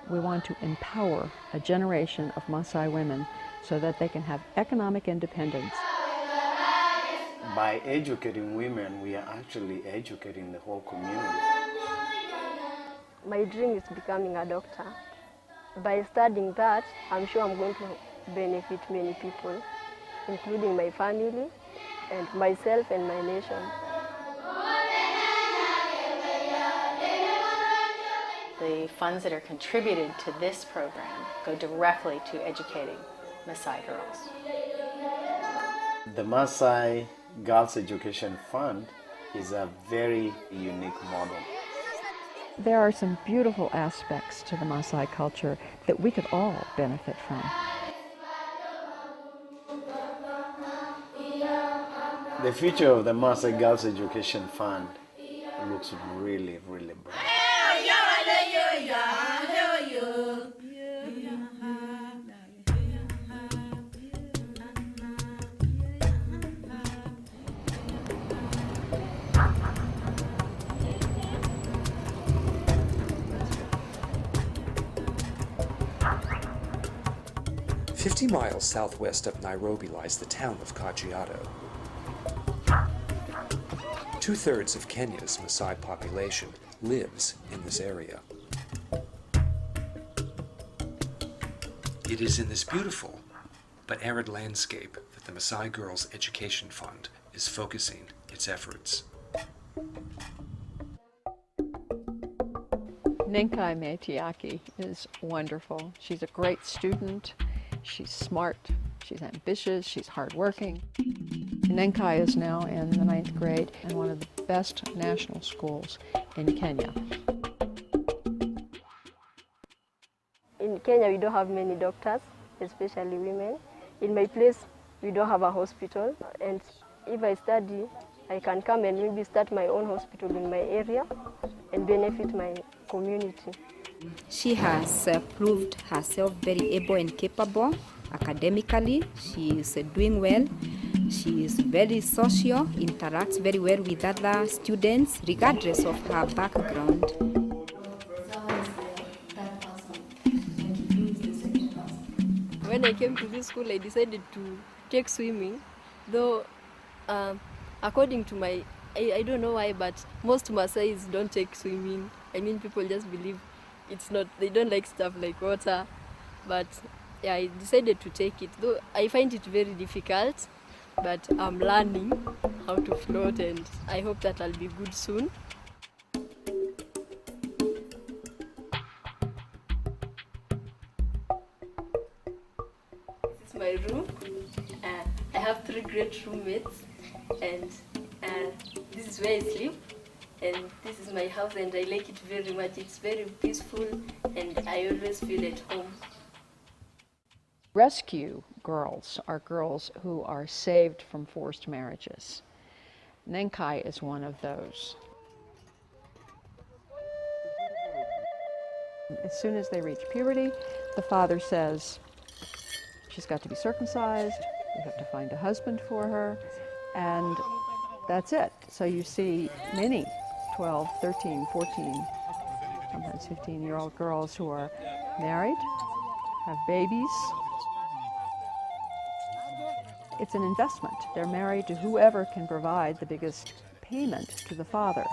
We want to empower a generation of Maasai women so that they can have economic independence. By educating women, we are actually educating the whole community. My dream is becoming a doctor. By studying that, I'm sure I'm going to benefit many people, including my family and myself and my nation. The funds that are contributed to this program go directly to educating Maasai girls. The Maasai Girls Education Fund is a very unique model. There are some beautiful aspects to the Maasai culture that we could all benefit from. The future of the Maasai Girls Education Fund looks really, really bright. 50 miles southwest of Nairobi lies the town of Kajiado. 2/3 of Kenya's Maasai population lives in this area. It is in this beautiful but arid landscape that the Maasai Girls Education Fund is focusing its efforts. Ninkai Metiaki is wonderful. She's a great student. She's smart. She's ambitious. She's hardworking. Ninkai is now in the 9th grade in one of the best national schools in Kenya. In Kenya, we don't have many doctors, especially women. In my place, we don't have a hospital. And if I study, I can come and maybe start my own hospital in my area and benefit my community. She has proved herself very able and capable academically. She is doing well. She is very social, interacts very well with other students, regardless of her background. When I came to this school, I decided to take swimming, though according to I don't know why, but most Maasais don't take swimming. I mean, people just believe it's not, they don't like stuff like water, but yeah, I decided to take it, though I find it very difficult, but I'm learning how to float and I hope that I'll be good soon. This is my room. I have 3 great roommates, and this is where I sleep. And this is my house, and I like it very much. It's very peaceful, and I always feel at home. Rescue girls are girls who are saved from forced marriages. Ninkai is one of those. As soon as they reach puberty, the father says, she's got to be circumcised, we have to find a husband for her, and that's it. So you see many 12, 13, 14, sometimes 15-year-old girls who are married, have babies. It's an investment. They're married to whoever can provide the biggest payment to the father.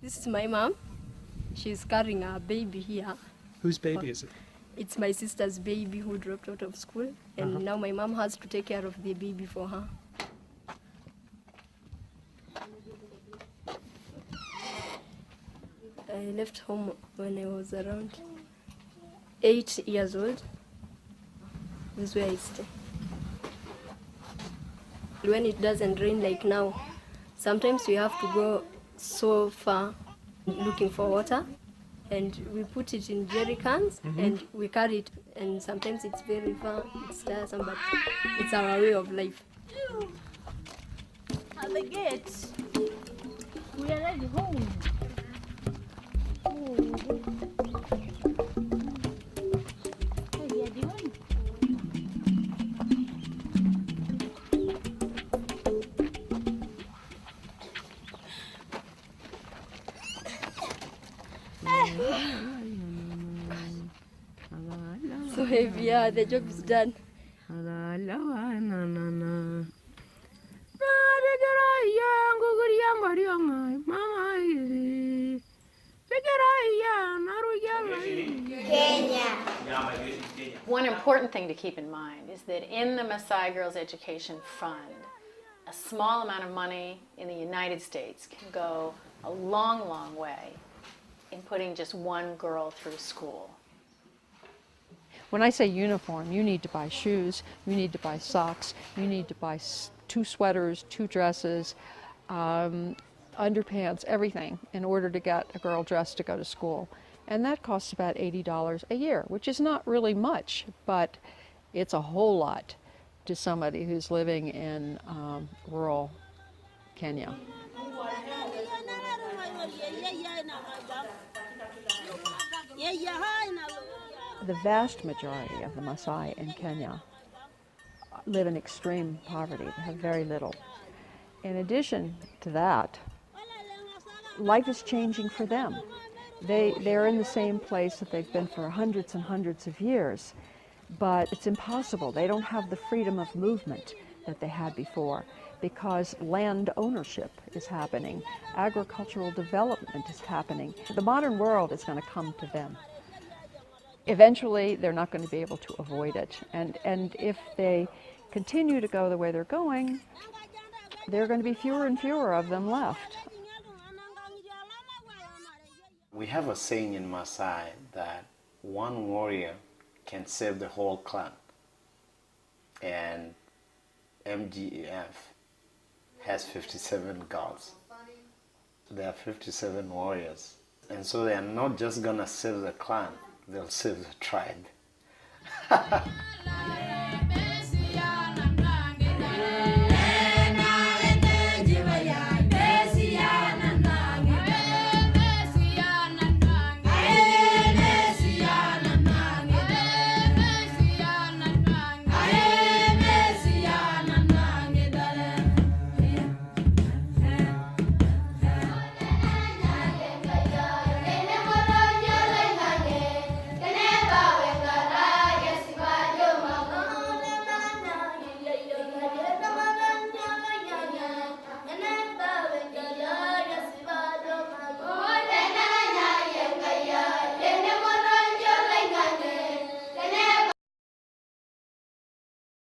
This is my mom. She's carrying a baby here. Whose baby is it? It's my sister's baby who dropped out of school, and now my mom has to take care of the baby for her. I left home when I was around 8 years old. This is where I stay. When it doesn't rain like now, sometimes we have to go so far looking for water, and we put it in jerry cans and we carry it, and sometimes it's very far, it's tiresome, but it's our way of life. At the gate, we are already home. Oh. So heavy, yeah, the job is done. One important thing to keep in mind is that in the Maasai Girls Education Fund, a small amount of money in the United States can go a long, long way in putting just one girl through school. When I say uniform, you need to buy shoes, you need to buy socks, you need to buy 2 sweaters, 2 dresses, underpants, everything in order to get a girl dressed to go to school. And that costs about $80 a year, which is not really much, but it's a whole lot to somebody who's living in rural Kenya. The vast majority of the Maasai in Kenya live in extreme poverty. They have very little. In addition to that, life is changing for them. They're in the same place that they've been for hundreds and hundreds of years, but it's impossible. They don't have the freedom of movement that they had before because land ownership is happening, agricultural development is happening. The modern world is going to come to them. Eventually, they're not going to be able to avoid it, and if they continue to go the way they're going, there are going to be fewer and fewer of them left. We have a saying in Maasai that one warrior can save the whole clan, and MGF has 57 girls. There are 57 warriors, and so they are not just gonna save the clan, they'll save the tribe.